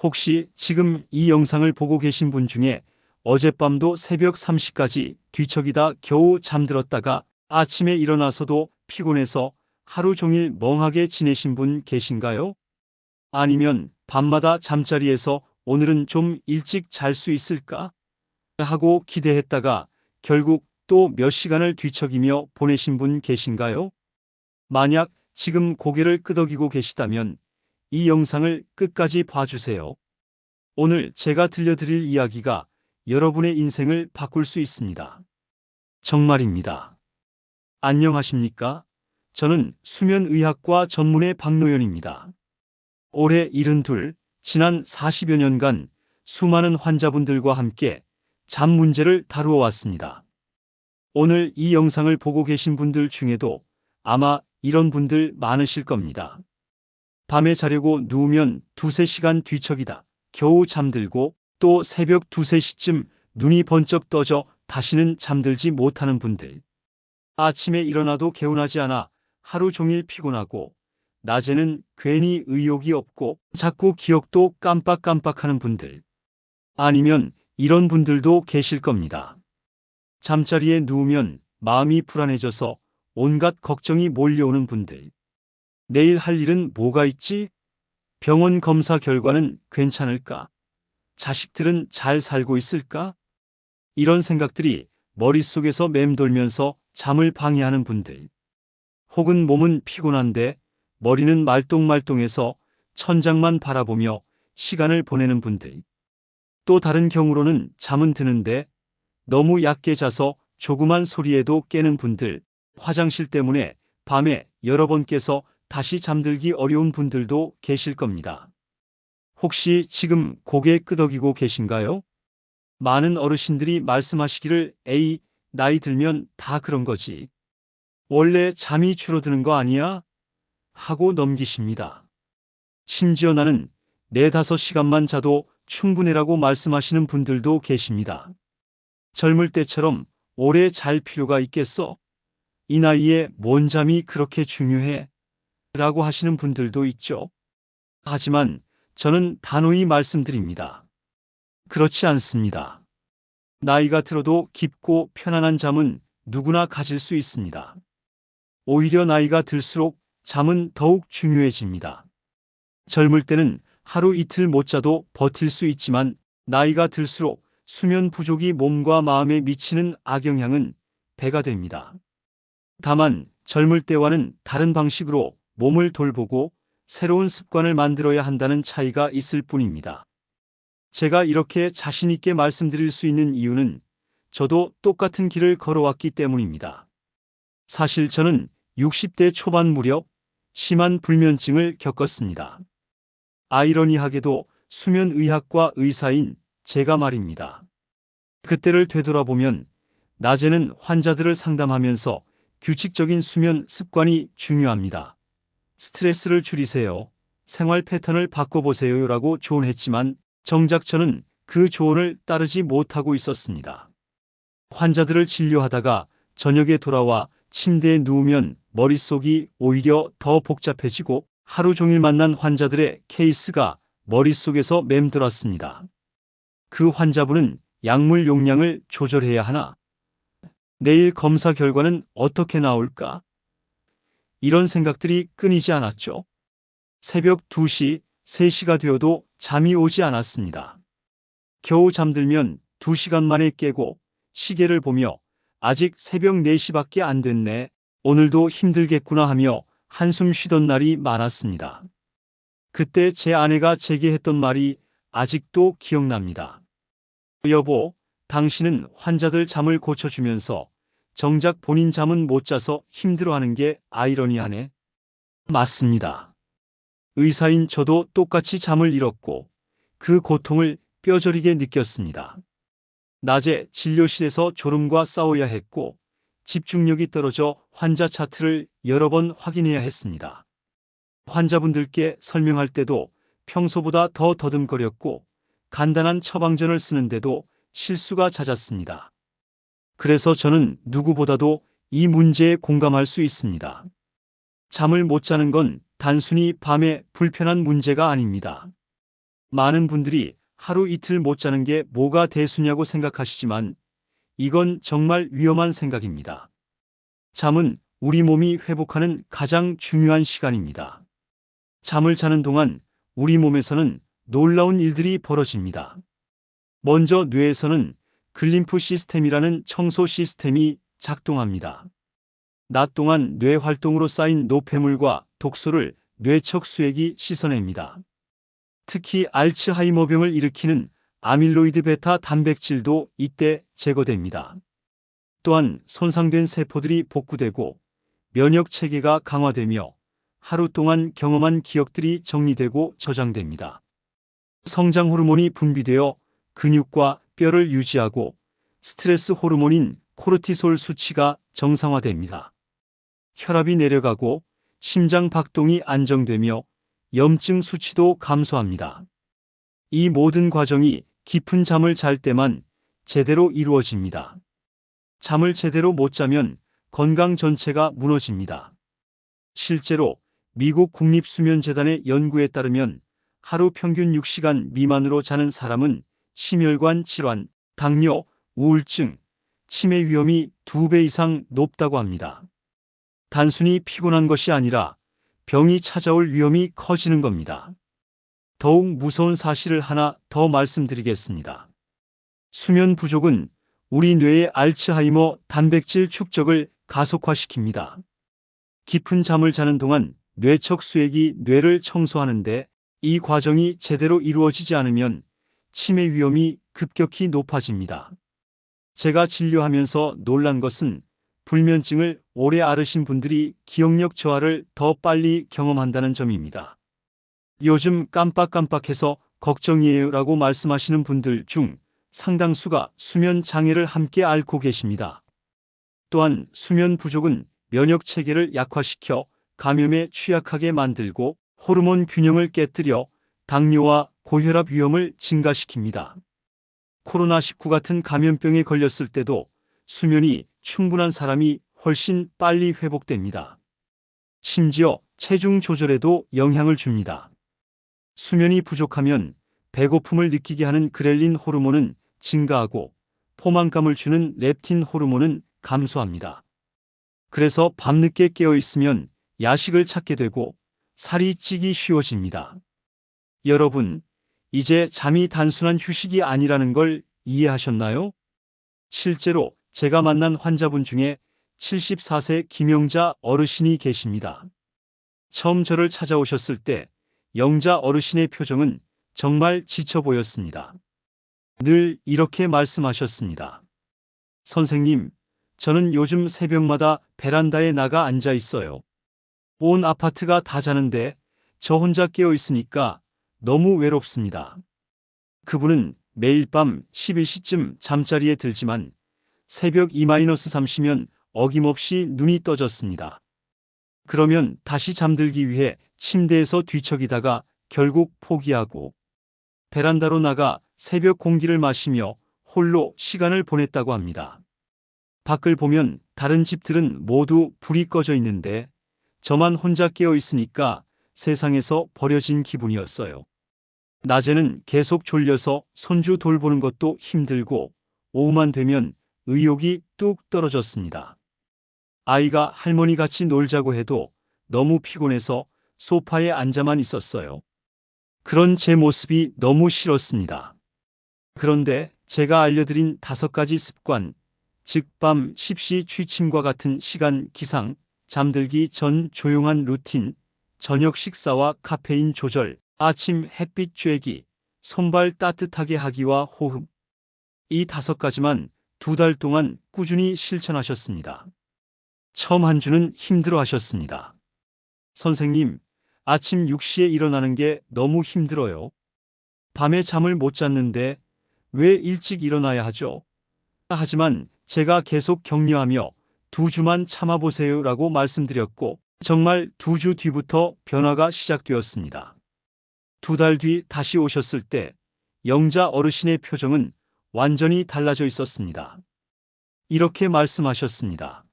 혹시 지금 이 영상을 보고 계신 분 중에 어젯밤도 새벽 3시까지 뒤척이다 겨우 잠들었다가 아침에 일어나서도 피곤해서 하루 종일 멍하게 지내신 분 계신가요? 아니면 밤마다 잠자리에서 오늘은 좀 일찍 잘 수 있을까 하고 기대했다가 결국 또 몇 시간을 뒤척이며 보내신 분 계신가요? 만약 지금 고개를 끄덕이고 계시다면 이 영상을 끝까지 봐주세요. 오늘 제가 들려드릴 이야기가 여러분의 인생을 바꿀 수 있습니다. 정말입니다. 안녕하십니까? 저는 수면의학과 전문의 박노현입니다. 올해 72, 지난 40여 년간 수많은 환자분들과 함께 잠 문제를 다루어 왔습니다. 오늘 이 영상을 보고 계신 분들 중에도 아마 이런 분들 많으실 겁니다. 밤에 자려고 누우면 두세 시간 뒤척이다 겨우 잠들고 또 새벽 2, 3시쯤 눈이 번쩍 떠져 다시는 잠들지 못하는 분들. 아침에 일어나도 개운하지 않아 하루 종일 피곤하고 낮에는 괜히 의욕이 없고 자꾸 기억도 깜빡깜빡하는 분들. 아니면 이런 분들도 계실 겁니다. 잠자리에 누우면 마음이 불안해져서 온갖 걱정이 몰려오는 분들. 내일 할 일은 뭐가 있지? 병원 검사 결과는 괜찮을까? 자식들은 잘 살고 있을까? 이런 생각들이 머릿속에서 맴돌면서 잠을 방해하는 분들. 혹은 몸은 피곤한데 머리는 말똥말똥해서 천장만 바라보며 시간을 보내는 분들. 또 다른 경우로는 잠은 드는데 너무 얕게 자서 조그만 소리에도 깨는 분들. 화장실 때문에 밤에 여러 번 깨서 다시 잠들기 어려운 분들도 계실 겁니다. 혹시 지금 고개 끄덕이고 계신가요? 많은 어르신들이 말씀하시기를 에이, 나이 들면 다 그런 거지. 원래 잠이 줄어드는 거 아니야? 하고 넘기십니다. 심지어 나는 4, 5시간만 자도 충분해라고 말씀하시는 분들도 계십니다. 젊을 때처럼 오래 잘 필요가 있겠어? 이 나이에 뭔 잠이 그렇게 중요해? 라고 하시는 분들도 있죠. 하지만 저는 단호히 말씀드립니다. 그렇지 않습니다. 나이가 들어도 깊고 편안한 잠은 누구나 가질 수 있습니다. 오히려 나이가 들수록 잠은 더욱 중요해집니다. 젊을 때는 하루 이틀 못 자도 버틸 수 있지만 나이가 들수록 수면 부족이 몸과 마음에 미치는 악영향은 배가 됩니다. 다만 젊을 때와는 다른 방식으로 몸을 돌보고 새로운 습관을 만들어야 한다는 차이가 있을 뿐입니다. 제가 이렇게 자신 있게 말씀드릴 수 있는 이유는 저도 똑같은 길을 걸어왔기 때문입니다. 사실 저는 60대 초반 무렵 심한 불면증을 겪었습니다. 아이러니하게도 수면의학과 의사인 제가 말입니다. 그때를 되돌아보면 낮에는 환자들을 상담하면서 규칙적인 수면 습관이 중요합니다. 스트레스를 줄이세요. 생활 패턴을 바꿔보세요라고 조언했지만 정작 저는 그 조언을 따르지 못하고 있었습니다. 환자들을 진료하다가 저녁에 돌아와 침대에 누우면 머릿속이 오히려 더 복잡해지고 하루 종일 만난 환자들의 케이스가 머릿속에서 맴돌았습니다. 그 환자분은 약물 용량을 조절해야 하나? 내일 검사 결과는 어떻게 나올까? 이런 생각들이 끊이지 않았죠. 새벽 2시, 3시가 되어도 잠이 오지 않았습니다. 겨우 잠들면 2시간 만에 깨고 시계를 보며 아직 새벽 4시밖에 안 됐네. 오늘도 힘들겠구나 하며 한숨 쉬던 날이 많았습니다. 그때 제 아내가 제게 했던 말이 아직도 기억납니다. 여보, 당신은 환자들 잠을 고쳐주면서 정작 본인 잠은 못 자서 힘들어하는 게 아이러니하네. 맞습니다. 의사인 저도 똑같이 잠을 잃었고 그 고통을 뼈저리게 느꼈습니다. 낮에 진료실에서 졸음과 싸워야 했고 집중력이 떨어져 환자 차트를 여러 번 확인해야 했습니다. 환자분들께 설명할 때도 평소보다 더 더듬거렸고 간단한 처방전을 쓰는데도 실수가 잦았습니다. 그래서 저는 누구보다도 이 문제에 공감할 수 있습니다. 잠을 못 자는 건 단순히 밤에 불편한 문제가 아닙니다. 많은 분들이 하루 이틀 못 자는 게 뭐가 대수냐고 생각하시지만 이건 정말 위험한 생각입니다. 잠은 우리 몸이 회복하는 가장 중요한 시간입니다. 잠을 자는 동안 우리 몸에서는 놀라운 일들이 벌어집니다. 먼저 뇌에서는 글림프 시스템이라는 청소 시스템이 작동합니다. 낮 동안 뇌 활동으로 쌓인 노폐물과 독소를 뇌척 수액이 씻어냅니다. 특히 알츠하이머병을 일으키는 아밀로이드 베타 단백질도 이때 제거됩니다. 또한 손상된 세포들이 복구되고 면역 체계가 강화되며 하루 동안 경험한 기억들이 정리되고 저장됩니다. 성장 호르몬이 분비되어 근육과 뼈를 유지하고 스트레스 호르몬인 코르티솔 수치가 정상화됩니다. 혈압이 내려가고 심장 박동이 안정되며 염증 수치도 감소합니다. 이 모든 과정이 깊은 잠을 잘 때만 제대로 이루어집니다. 잠을 제대로 못 자면 건강 전체가 무너집니다. 실제로 미국 국립수면재단의 연구에 따르면 하루 평균 6시간 미만으로 자는 사람은 심혈관 질환, 당뇨, 우울증, 치매 위험이 2배 이상 높다고 합니다. 단순히 피곤한 것이 아니라 병이 찾아올 위험이 커지는 겁니다. 더욱 무서운 사실을 하나 더 말씀드리겠습니다. 수면 부족은 우리 뇌의 알츠하이머 단백질 축적을 가속화시킵니다. 깊은 잠을 자는 동안 뇌척 수액이 뇌를 청소하는데 이 과정이 제대로 이루어지지 않으면 치매 위험이 급격히 높아집니다. 제가 진료하면서 놀란 것은 불면증을 오래 앓으신 분들이 기억력 저하를 더 빨리 경험한다는 점입니다. 요즘 깜빡깜빡해서 걱정이에요 라고 말씀하시는 분들 중 상당수가 수면 장애를 함께 앓고 계십니다. 또한 수면 부족은 면역 체계를 약화시켜 감염에 취약하게 만들고 호르몬 균형을 깨뜨려 당뇨와 고혈압 위험을 증가시킵니다. 코로나19 같은 감염병에 걸렸을 때도 수면이 충분한 사람이 훨씬 빨리 회복됩니다. 심지어 체중 조절에도 영향을 줍니다. 수면이 부족하면 배고픔을 느끼게 하는 그렐린 호르몬은 증가하고 포만감을 주는 렙틴 호르몬은 감소합니다. 그래서 밤늦게 깨어 있으면 야식을 찾게 되고 살이 찌기 쉬워집니다. 여러분, 이제 잠이 단순한 휴식이 아니라는 걸 이해하셨나요? 실제로 제가 만난 환자분 중에 74세 김영자 어르신이 계십니다. 처음 저를 찾아오셨을 때 영자 어르신의 표정은 정말 지쳐 보였습니다. 늘 이렇게 말씀하셨습니다. 선생님, 저는 요즘 새벽마다 베란다에 나가 앉아 있어요. 온 아파트가 다 자는데 저 혼자 깨어 있으니까 너무 외롭습니다. 그분은 매일 밤 11시쯤 잠자리에 들지만 새벽 2-3시면 어김없이 눈이 떠졌습니다. 그러면 다시 잠들기 위해 침대에서 뒤척이다가 결국 포기하고 베란다로 나가 새벽 공기를 마시며 홀로 시간을 보냈다고 합니다. 밖을 보면 다른 집들은 모두 불이 꺼져 있는데 저만 혼자 깨어 있으니까 세상에서 버려진 기분이었어요. 낮에는 계속 졸려서 손주 돌보는 것도 힘들고 오후만 되면 의욕이 뚝 떨어졌습니다. 아이가 할머니 같이 놀자고 해도 너무 피곤해서 소파에 앉아만 있었어요. 그런 제 모습이 너무 싫었습니다. 그런데 제가 알려드린 5가지 습관, 즉 밤 10시 취침과 같은 시간 기상, 잠들기 전 조용한 루틴, 저녁 식사와 카페인 조절, 아침 햇빛 쬐기, 손발 따뜻하게 하기와 호흡. 이 5가지만 2달 동안 꾸준히 실천하셨습니다. 처음 한 주는 힘들어 하셨습니다. 선생님, 아침 6시에 일어나는 게 너무 힘들어요. 밤에 잠을 못 잤는데 왜 일찍 일어나야 하죠? 하지만 제가 계속 격려하며 2주만 참아보세요 라고 말씀드렸고 정말 2주 뒤부터 변화가 시작되었습니다. 2달 뒤 다시 오셨을 때 영자 어르신의 표정은 완전히 달라져 있었습니다. 이렇게 말씀하셨습니다.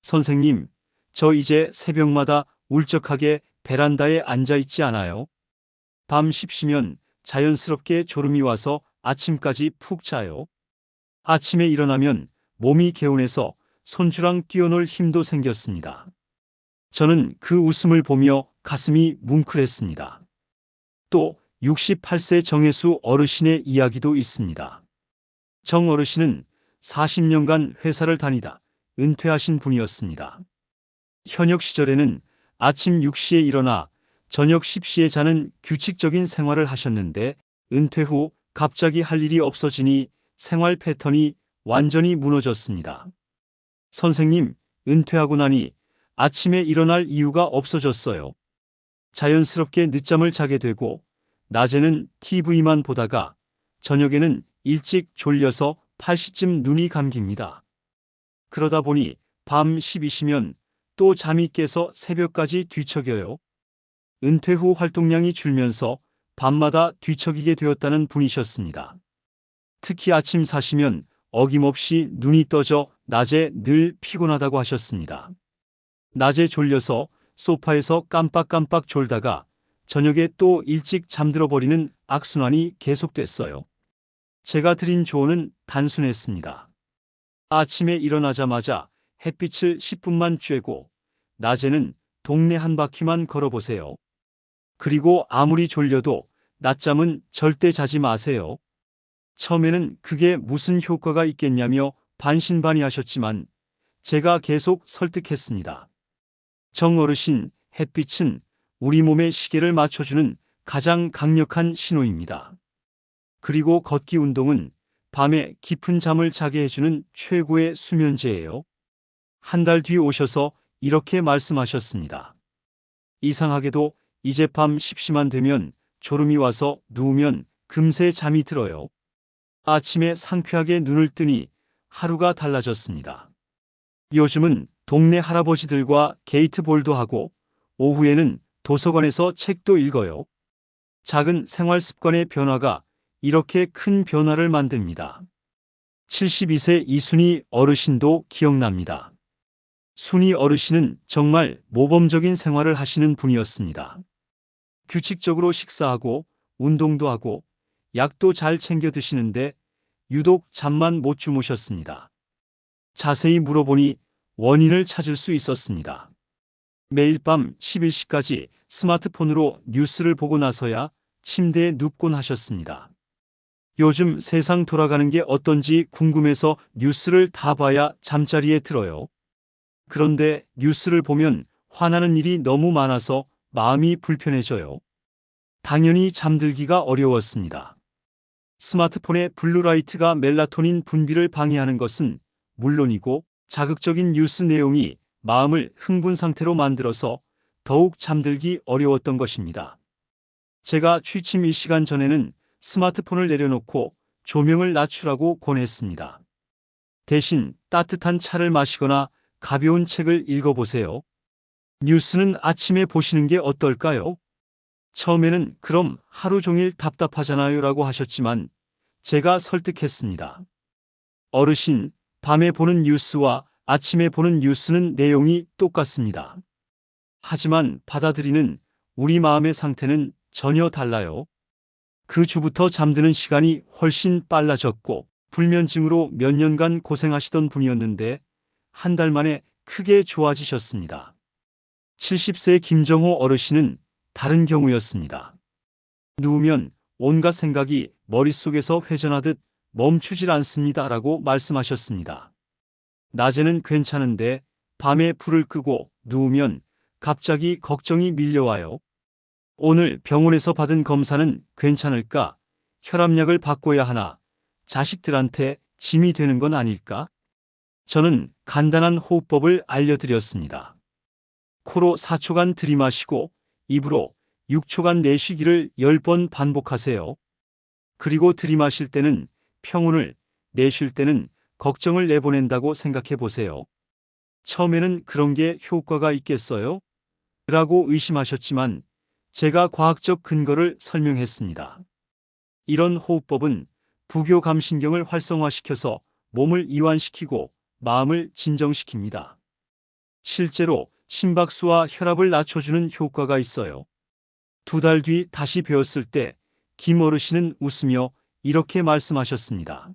선생님, 저 이제 새벽마다 울적하게 베란다에 앉아 있지 않아요. 밤 10시면 자연스럽게 졸음이 와서 아침까지 푹 자요. 아침에 일어나면 몸이 개운해서 손주랑 뛰어놀 힘도 생겼습니다. 저는 그 웃음을 보며 가슴이 뭉클했습니다. 또 68세 정혜수 어르신의 이야기도 있습니다. 정 어르신은 40년간 회사를 다니다 은퇴하신 분이었습니다. 현역 시절에는 아침 6시에 일어나 저녁 10시에 자는 규칙적인 생활을 하셨는데 은퇴 후 갑자기 할 일이 없어지니 생활 패턴이 완전히 무너졌습니다. 선생님, 은퇴하고 나니 아침에 일어날 이유가 없어졌어요. 자연스럽게 늦잠을 자게 되고 낮에는 TV만 보다가 저녁에는 일찍 졸려서 8시쯤 눈이 감깁니다. 그러다 보니 밤 12시면 또 잠이 깨서 새벽까지 뒤척여요. 은퇴 후 활동량이 줄면서 밤마다 뒤척이게 되었다는 분이셨습니다. 특히 아침 사시면 어김없이 눈이 떠져 낮에 늘 피곤하다고 하셨습니다. 낮에 졸려서 소파에서 깜빡깜빡 졸다가 저녁에 또 일찍 잠들어 버리는 악순환이 계속됐어요. 제가 드린 조언은 단순했습니다. 아침에 일어나자마자 햇빛을 10분만 쬐고 낮에는 동네 한 바퀴만 걸어보세요. 그리고 아무리 졸려도 낮잠은 절대 자지 마세요. 처음에는 그게 무슨 효과가 있겠냐며 반신반의하셨지만 제가 계속 설득했습니다. 정 어르신, 햇빛은 우리 몸의 시계를 맞춰주는 가장 강력한 신호입니다. 그리고 걷기 운동은 밤에 깊은 잠을 자게 해주는 최고의 수면제예요. 한 달 뒤 오셔서 이렇게 말씀하셨습니다. 이상하게도 이제 밤 10시만 되면 졸음이 와서 누우면 금세 잠이 들어요. 아침에 상쾌하게 눈을 뜨니 하루가 달라졌습니다. 요즘은 동네 할아버지들과 게이트볼도 하고 오후에는 도서관에서 책도 읽어요. 작은 생활 습관의 변화가 이렇게 큰 변화를 만듭니다. 72세 이순희 어르신도 기억납니다. 순희 어르신은 정말 모범적인 생활을 하시는 분이었습니다. 규칙적으로 식사하고 운동도 하고 약도 잘 챙겨 드시는데 유독 잠만 못 주무셨습니다. 자세히 물어보니 원인을 찾을 수 있었습니다. 매일 밤 11시까지 스마트폰으로 뉴스를 보고 나서야 침대에 눕곤 하셨습니다. 요즘 세상 돌아가는 게 어떤지 궁금해서 뉴스를 다 봐야 잠자리에 들어요. 그런데 뉴스를 보면 화나는 일이 너무 많아서 마음이 불편해져요. 당연히 잠들기가 어려웠습니다. 스마트폰의 블루라이트가 멜라토닌 분비를 방해하는 것은 물론이고 자극적인 뉴스 내용이 마음을 흥분 상태로 만들어서 더욱 잠들기 어려웠던 것입니다. 제가 취침 1시간 전에는 스마트폰을 내려놓고 조명을 낮추라고 권했습니다. 대신 따뜻한 차를 마시거나 가벼운 책을 읽어보세요. 뉴스는 아침에 보시는 게 어떨까요? 처음에는 그럼 하루 종일 답답하잖아요 라고 하셨지만 제가 설득했습니다. 어르신, 밤에 보는 뉴스와 아침에 보는 뉴스는 내용이 똑같습니다. 하지만 받아들이는 우리 마음의 상태는 전혀 달라요. 그 주부터 잠드는 시간이 훨씬 빨라졌고 불면증으로 몇 년간 고생하시던 분이었는데 한 달 만에 크게 좋아지셨습니다. 70세 김정호 어르신은 다른 경우였습니다. 누우면 온갖 생각이 머릿속에서 회전하듯 멈추질 않습니다 라고 말씀하셨습니다. 낮에는 괜찮은데 밤에 불을 끄고 누우면 갑자기 걱정이 밀려와요. 오늘 병원에서 받은 검사는 괜찮을까? 혈압약을 바꿔야 하나? 자식들한테 짐이 되는 건 아닐까? 저는 간단한 호흡법을 알려드렸습니다. 코로 4초간 들이마시고 입으로 6초간 내쉬기를 10번 반복하세요. 그리고 들이마실 때는 평온을, 내쉴 때는 걱정을 내보낸다고 생각해 보세요. 처음에는 그런 게 효과가 있겠어요? 라고 의심하셨지만 제가 과학적 근거를 설명했습니다. 이런 호흡법은 부교감신경을 활성화시켜서 몸을 이완시키고 마음을 진정시킵니다. 실제로 심박수와 혈압을 낮춰주는 효과가 있어요. 2달 뒤 다시 배웠을 때 김 어르신은 웃으며 이렇게 말씀하셨습니다.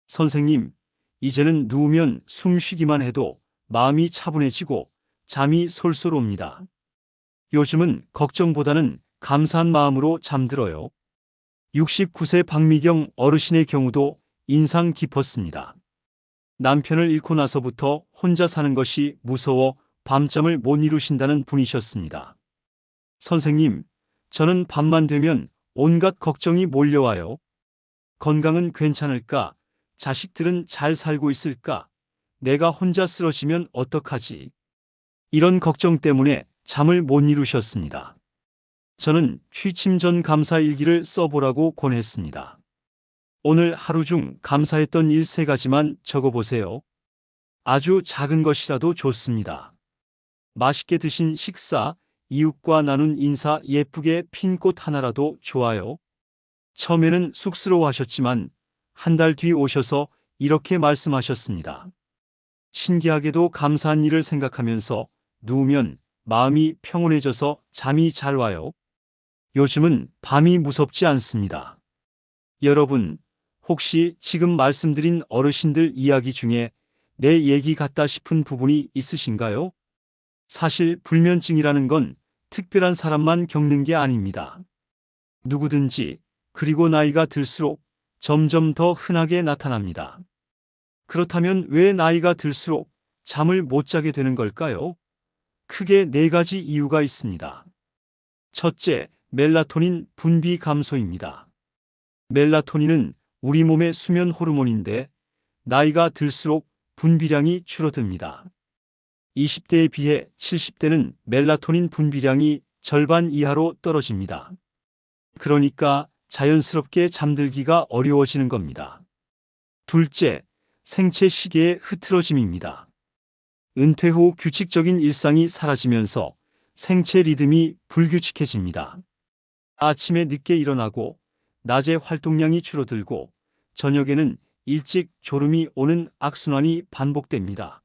선생님, 이제는 누우면 숨 쉬기만 해도 마음이 차분해지고 잠이 솔솔 옵니다. 요즘은 걱정보다는 감사한 마음으로 잠들어요. 69세 박미경 어르신의 경우도 인상 깊었습니다. 남편을 잃고 나서부터 혼자 사는 것이 무서워 밤잠을 못 이루신다는 분이셨습니다. 선생님, 저는 밤만 되면 온갖 걱정이 몰려와요. 건강은 괜찮을까? 자식들은 잘 살고 있을까? 내가 혼자 쓰러지면 어떡하지? 이런 걱정 때문에 잠을 못 이루셨습니다. 저는 취침 전 감사 일기를 써보라고 권했습니다. 오늘 하루 중 감사했던 일 3가지만 적어보세요. 아주 작은 것이라도 좋습니다. 맛있게 드신 식사, 이웃과 나눈 인사, 예쁘게 핀 꽃 하나라도 좋아요. 처음에는 쑥스러워하셨지만 한 달 뒤 오셔서 이렇게 말씀하셨습니다. 신기하게도 감사한 일을 생각하면서 누우면 마음이 평온해져서 잠이 잘 와요. 요즘은 밤이 무섭지 않습니다. 여러분, 혹시 지금 말씀드린 어르신들 이야기 중에 내 얘기 같다 싶은 부분이 있으신가요? 사실 불면증이라는 건 특별한 사람만 겪는 게 아닙니다. 누구든지, 그리고 나이가 들수록 점점 더 흔하게 나타납니다. 그렇다면 왜 나이가 들수록 잠을 못 자게 되는 걸까요? 크게 4가지 이유가 있습니다. 첫째, 멜라토닌 분비 감소입니다. 멜라토닌은 우리 몸의 수면 호르몬인데 나이가 들수록 분비량이 줄어듭니다. 20대에 비해 70대는 멜라토닌 분비량이 절반 이하로 떨어집니다. 그러니까 자연스럽게 잠들기가 어려워지는 겁니다. 둘째, 생체 시계의 흐트러짐입니다. 은퇴 후 규칙적인 일상이 사라지면서 생체 리듬이 불규칙해집니다. 아침에 늦게 일어나고 낮에 활동량이 줄어들고 저녁에는 일찍 졸음이 오는 악순환이 반복됩니다.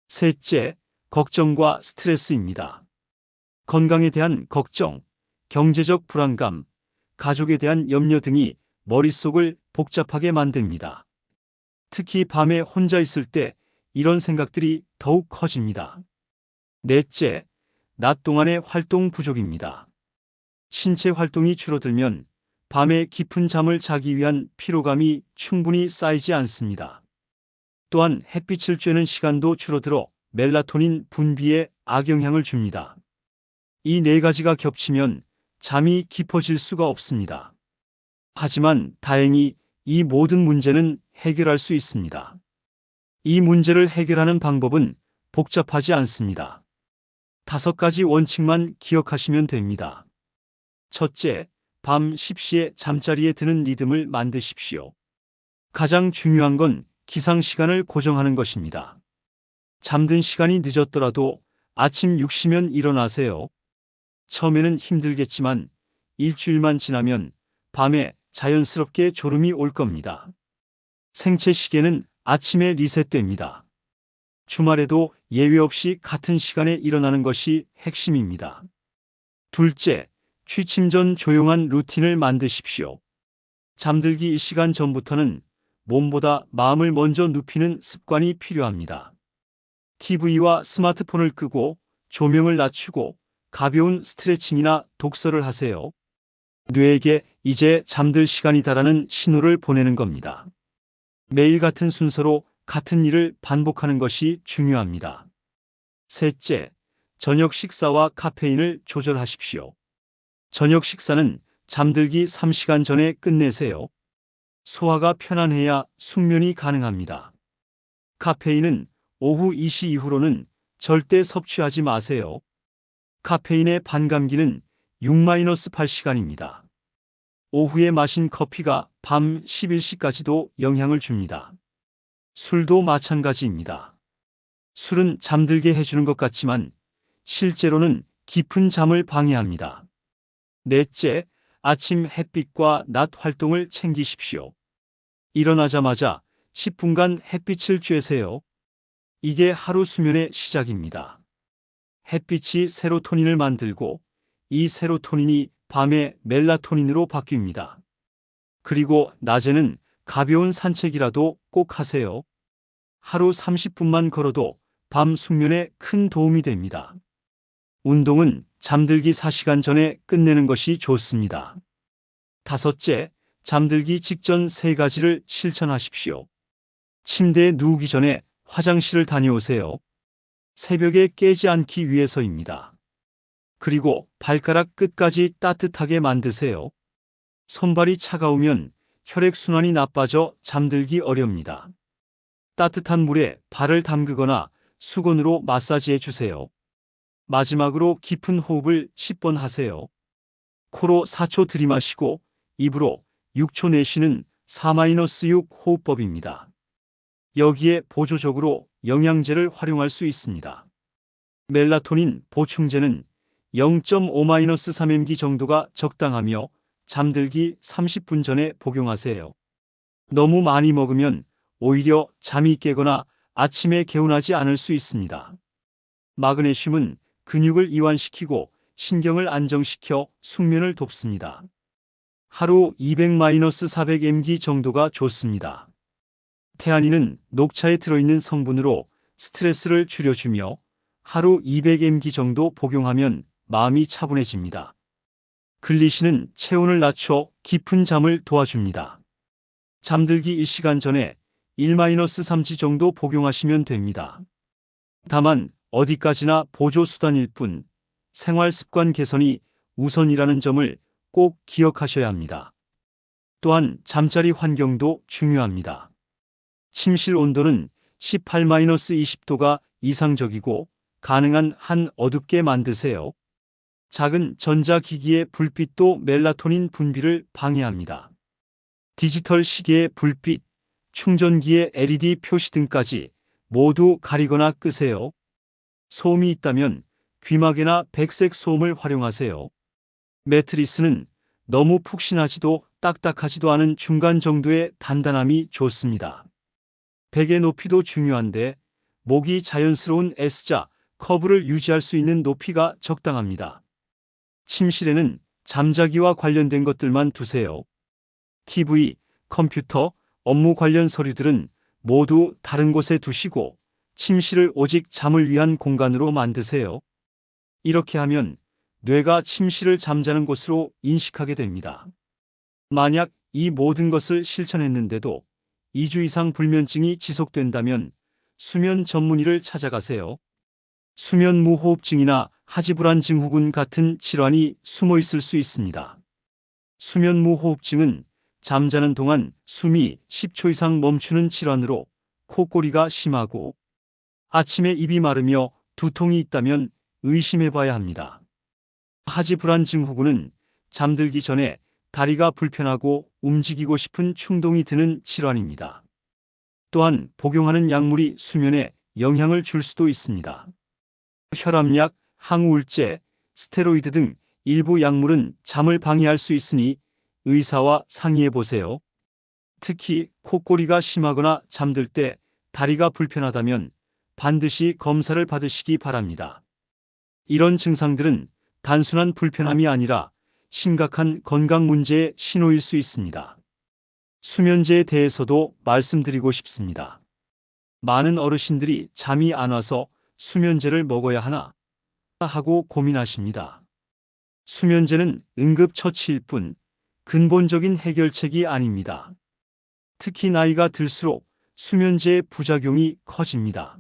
셋째, 걱정과 스트레스입니다. 건강에 대한 걱정, 경제적 불안감, 가족에 대한 염려 등이 머릿속을 복잡하게 만듭니다. 특히 밤에 혼자 있을 때 이런 생각들이 더욱 커집니다. 넷째, 낮 동안의 활동 부족입니다. 신체 활동이 줄어들면 밤에 깊은 잠을 자기 위한 피로감이 충분히 쌓이지 않습니다. 또한 햇빛을 쬐는 시간도 줄어들어 멜라토닌 분비에 악영향을 줍니다. 이 4가지가 겹치면 잠이 깊어질 수가 없습니다. 하지만 다행히 이 모든 문제는 해결할 수 있습니다. 이 문제를 해결하는 방법은 복잡하지 않습니다. 5가지 원칙만 기억하시면 됩니다. 첫째, 밤 10시에 잠자리에 드는 리듬을 만드십시오. 가장 중요한 건 기상 시간을 고정하는 것입니다. 잠든 시간이 늦었더라도 아침 6시면 일어나세요. 처음에는 힘들겠지만 일주일만 지나면 밤에 자연스럽게 졸음이 올 겁니다. 생체 시계는 아침에 리셋됩니다. 주말에도 예외 없이 같은 시간에 일어나는 것이 핵심입니다. 둘째, 취침 전 조용한 루틴을 만드십시오. 잠들기 1시간 전부터는 몸보다 마음을 먼저 눕히는 습관이 필요합니다. TV와 스마트폰을 끄고 조명을 낮추고 가벼운 스트레칭이나 독서를 하세요. 뇌에게 이제 잠들 시간이다라는 신호를 보내는 겁니다. 매일 같은 순서로 같은 일을 반복하는 것이 중요합니다. 셋째, 저녁 식사와 카페인을 조절하십시오. 저녁 식사는 잠들기 3시간 전에 끝내세요. 소화가 편안해야 숙면이 가능합니다. 카페인은 오후 2시 이후로는 절대 섭취하지 마세요. 카페인의 반감기는 6-8시간입니다. 오후에 마신 커피가 밤 11시까지도 영향을 줍니다. 술도 마찬가지입니다. 술은 잠들게 해주는 것 같지만 실제로는 깊은 잠을 방해합니다. 넷째, 아침 햇빛과 낮 활동을 챙기십시오. 일어나자마자 10분간 햇빛을 쬐세요. 이게 하루 수면의 시작입니다. 햇빛이 세로토닌을 만들고 이 세로토닌이 밤에 멜라토닌으로 바뀝니다. 그리고 낮에는 가벼운 산책이라도 꼭 하세요. 하루 30분만 걸어도 밤 숙면에 큰 도움이 됩니다. 운동은 잠들기 4시간 전에 끝내는 것이 좋습니다. 다섯째, 잠들기 직전 3가지를 실천하십시오. 침대에 누우기 전에 화장실을 다녀오세요. 새벽에 깨지 않기 위해서입니다. 그리고 발가락 끝까지 따뜻하게 만드세요. 손발이 차가우면 혈액순환이 나빠져 잠들기 어렵니다. 따뜻한 물에 발을 담그거나 수건으로 마사지해 주세요. 마지막으로 깊은 호흡을 10번 하세요. 코로 4초 들이마시고 입으로 6초 내쉬는 4-6 호흡법입니다. 여기에 보조적으로 영양제를 활용할 수 있습니다. 멜라토닌 보충제는 0.5-3mg 정도가 적당하며 잠들기 30분 전에 복용하세요. 너무 많이 먹으면 오히려 잠이 깨거나 아침에 개운하지 않을 수 있습니다. 마그네슘은 근육을 이완시키고 신경을 안정시켜 숙면을 돕습니다. 하루 200-400mg 정도가 좋습니다. 태아닌은 녹차에 들어있는 성분으로 스트레스를 줄여주며 하루 200mg 정도 복용하면 마음이 차분해집니다. 글리신은 체온을 낮춰 깊은 잠을 도와줍니다. 잠들기 1시간 전에 1-3g 정도 복용하시면 됩니다. 다만 어디까지나 보조수단일 뿐 생활습관 개선이 우선이라는 점을 꼭 기억하셔야 합니다. 또한 잠자리 환경도 중요합니다. 침실 온도는 18-20도가 이상적이고 가능한 한 어둡게 만드세요. 작은 전자기기의 불빛도 멜라토닌 분비를 방해합니다. 디지털 시계의 불빛, 충전기의 LED 표시 등까지 모두 가리거나 끄세요. 소음이 있다면 귀마개나 백색 소음을 활용하세요. 매트리스는 너무 푹신하지도 딱딱하지도 않은 중간 정도의 단단함이 좋습니다. 베개 높이도 중요한데 목이 자연스러운 S자 커브를 유지할 수 있는 높이가 적당합니다. 침실에는 잠자기와 관련된 것들만 두세요. TV, 컴퓨터, 업무 관련 서류들은 모두 다른 곳에 두시고 침실을 오직 잠을 위한 공간으로 만드세요. 이렇게 하면 뇌가 침실을 잠자는 곳으로 인식하게 됩니다. 만약 이 모든 것을 실천했는데도 2주 이상 불면증이 지속된다면 수면 전문의를 찾아가세요. 수면무호흡증이나 하지불안 증후군 같은 질환이 숨어 있을 수 있습니다. 수면무호흡증은 잠자는 동안 숨이 10초 이상 멈추는 질환으로 코골이가 심하고 아침에 입이 마르며 두통이 있다면 의심해봐야 합니다. 하지불안 증후군은 잠들기 전에 다리가 불편하고 움직이고 싶은 충동이 드는 질환입니다. 또한 복용하는 약물이 수면에 영향을 줄 수도 있습니다. 혈압약, 항우울제, 스테로이드 등 일부 약물은 잠을 방해할 수 있으니 의사와 상의해 보세요. 특히 코골이가 심하거나 잠들 때 다리가 불편하다면 반드시 검사를 받으시기 바랍니다. 이런 증상들은 단순한 불편함이 아니라 심각한 건강 문제의 신호일 수 있습니다. 수면제에 대해서도 말씀드리고 싶습니다. 많은 어르신들이 잠이 안 와서 수면제를 먹어야 하나 하고 고민하십니다. 수면제는 응급처치일 뿐 근본적인 해결책이 아닙니다. 특히 나이가 들수록 수면제의 부작용이 커집니다.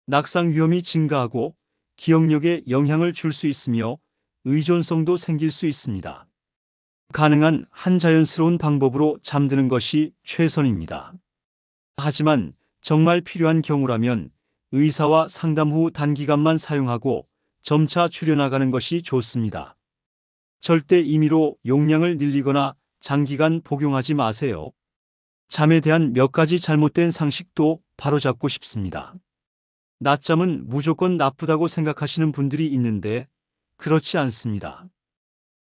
낙상 위험이 증가하고 기억력에 영향을 줄 수 있으며 의존성도 생길 수 있습니다. 가능한 한 자연스러운 방법으로 잠드는 것이 최선입니다. 하지만 정말 필요한 경우라면 의사와 상담 후 단기간만 사용하고 점차 줄여나가는 것이 좋습니다. 절대 임의로 용량을 늘리거나 장기간 복용하지 마세요. 잠에 대한 몇 가지 잘못된 상식도 바로잡고 싶습니다. 낮잠은 무조건 나쁘다고 생각하시는 분들이 있는데 그렇지 않습니다.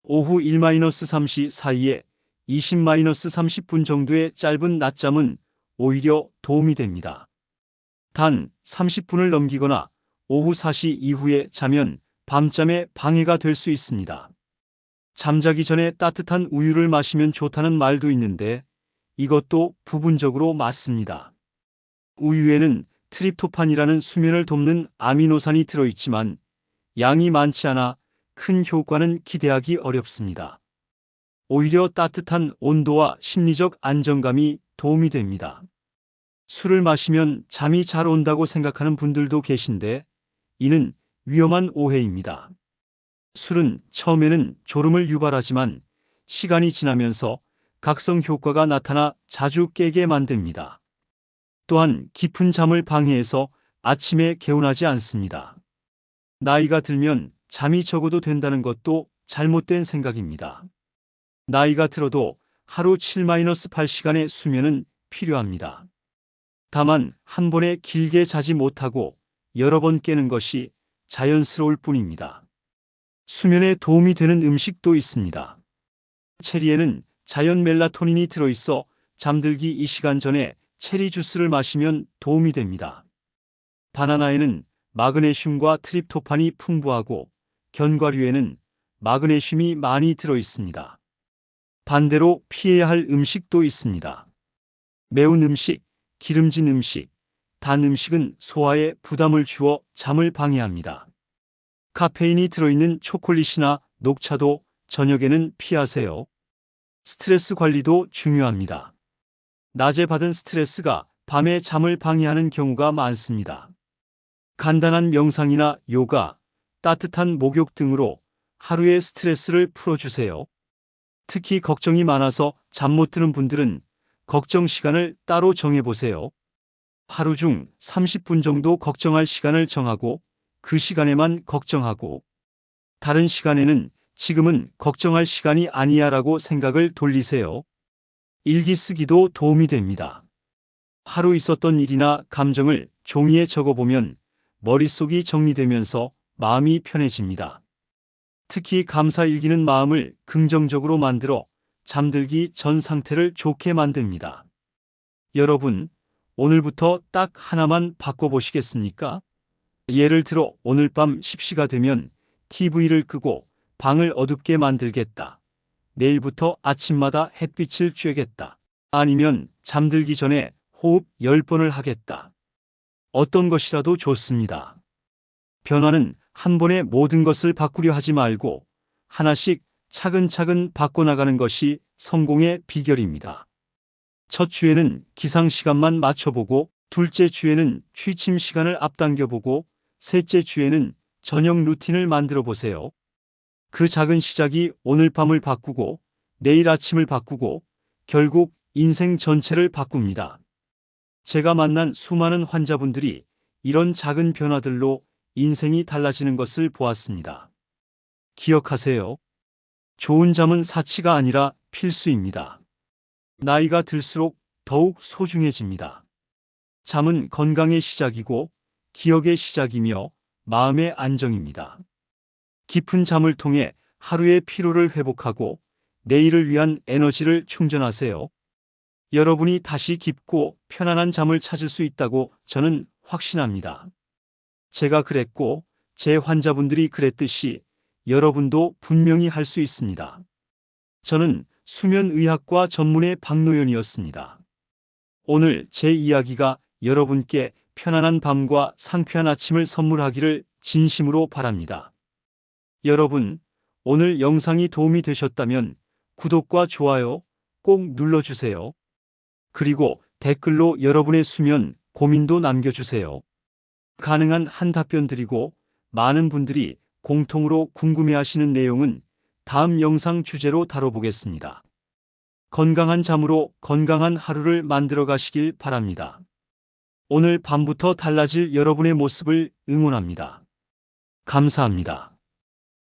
오후 1-3시 사이에 20-30분 정도의 짧은 낮잠은 오히려 도움이 됩니다. 단 30분을 넘기거나 오후 4시 이후에 자면 밤잠에 방해가 될 수 있습니다. 잠자기 전에 따뜻한 우유를 마시면 좋다는 말도 있는데 이것도 부분적으로 맞습니다. 우유에는 트립토판이라는 수면을 돕는 아미노산이 들어있지만 양이 많지 않아 큰 효과는 기대하기 어렵습니다. 오히려 따뜻한 온도와 심리적 안정감이 도움이 됩니다. 술을 마시면 잠이 잘 온다고 생각하는 분들도 계신데 이는 위험한 오해입니다. 술은 처음에는 졸음을 유발하지만 시간이 지나면서 각성 효과가 나타나 자주 깨게 만듭니다. 또한 깊은 잠을 방해해서 아침에 개운하지 않습니다. 나이가 들면 잠이 적어도 된다는 것도 잘못된 생각입니다. 나이가 들어도 하루 7-8시간의 수면은 필요합니다. 다만 한 번에 길게 자지 못하고 여러 번 깨는 것이 자연스러울 뿐입니다. 수면에 도움이 되는 음식도 있습니다. 체리에는 자연 멜라토닌이 들어있어 잠들기 2시간 전에 체리 주스를 마시면 도움이 됩니다. 바나나에는 마그네슘과 트립토판이 풍부하고 견과류에는 마그네슘이 많이 들어있습니다. 반대로 피해야 할 음식도 있습니다. 매운 음식, 기름진 음식, 단 음식은 소화에 부담을 주어 잠을 방해합니다. 카페인이 들어있는 초콜릿이나 녹차도 저녁에는 피하세요. 스트레스 관리도 중요합니다. 낮에 받은 스트레스가 밤에 잠을 방해하는 경우가 많습니다. 간단한 명상이나 요가, 따뜻한 목욕 등으로 하루의 스트레스를 풀어주세요. 특히 걱정이 많아서 잠 못 드는 분들은 걱정 시간을 따로 정해보세요. 하루 중 30분 정도 걱정할 시간을 정하고 그 시간에만 걱정하고 다른 시간에는 지금은 걱정할 시간이 아니야라고 생각을 돌리세요. 일기 쓰기도 도움이 됩니다. 하루 있었던 일이나 감정을 종이에 적어보면 머릿속이 정리되면서 마음이 편해집니다. 특히 감사일기는 마음을 긍정적으로 만들어 잠들기 전 상태를 좋게 만듭니다. 여러분, 오늘부터 딱 하나만 바꿔보시겠습니까? 예를 들어 오늘 밤 10시가 되면 TV를 끄고 방을 어둡게 만들겠다. 내일부터 아침마다 햇빛을 쬐겠다. 아니면 잠들기 전에 호흡 10번을 하겠다. 어떤 것이라도 좋습니다. 변화는 한 번에 모든 것을 바꾸려 하지 말고 하나씩 차근차근 바꿔나가는 것이 성공의 비결입니다. 첫 주에는 기상 시간만 맞춰보고, 둘째 주에는 취침 시간을 앞당겨보고, 셋째 주에는 저녁 루틴을 만들어 보세요. 그 작은 시작이 오늘 밤을 바꾸고, 내일 아침을 바꾸고, 결국 인생 전체를 바꿉니다. 제가 만난 수많은 환자분들이 이런 작은 변화들로 인생이 달라지는 것을 보았습니다. 기억하세요. 좋은 잠은 사치가 아니라 필수입니다. 나이가 들수록 더욱 소중해집니다. 잠은 건강의 시작이고 기억의 시작이며 마음의 안정입니다. 깊은 잠을 통해 하루의 피로를 회복하고 내일을 위한 에너지를 충전하세요. 여러분이 다시 깊고 편안한 잠을 찾을 수 있다고 저는 확신합니다. 제가 그랬고 제 환자분들이 그랬듯이 여러분도 분명히 할 수 있습니다. 저는 수면의학과 전문의 박노현이었습니다. 오늘 제 이야기가 여러분께 편안한 밤과 상쾌한 아침을 선물하기를 진심으로 바랍니다. 여러분, 오늘 영상이 도움이 되셨다면 구독과 좋아요 꼭 눌러주세요. 그리고 댓글로 여러분의 수면 고민도 남겨주세요. 가능한 한 답변 드리고 많은 분들이 공통으로 궁금해하시는 내용은 다음 영상 주제로 다뤄보겠습니다. 건강한 잠으로 건강한 하루를 만들어 가시길 바랍니다. 오늘 밤부터 달라질 여러분의 모습을 응원합니다. 감사합니다.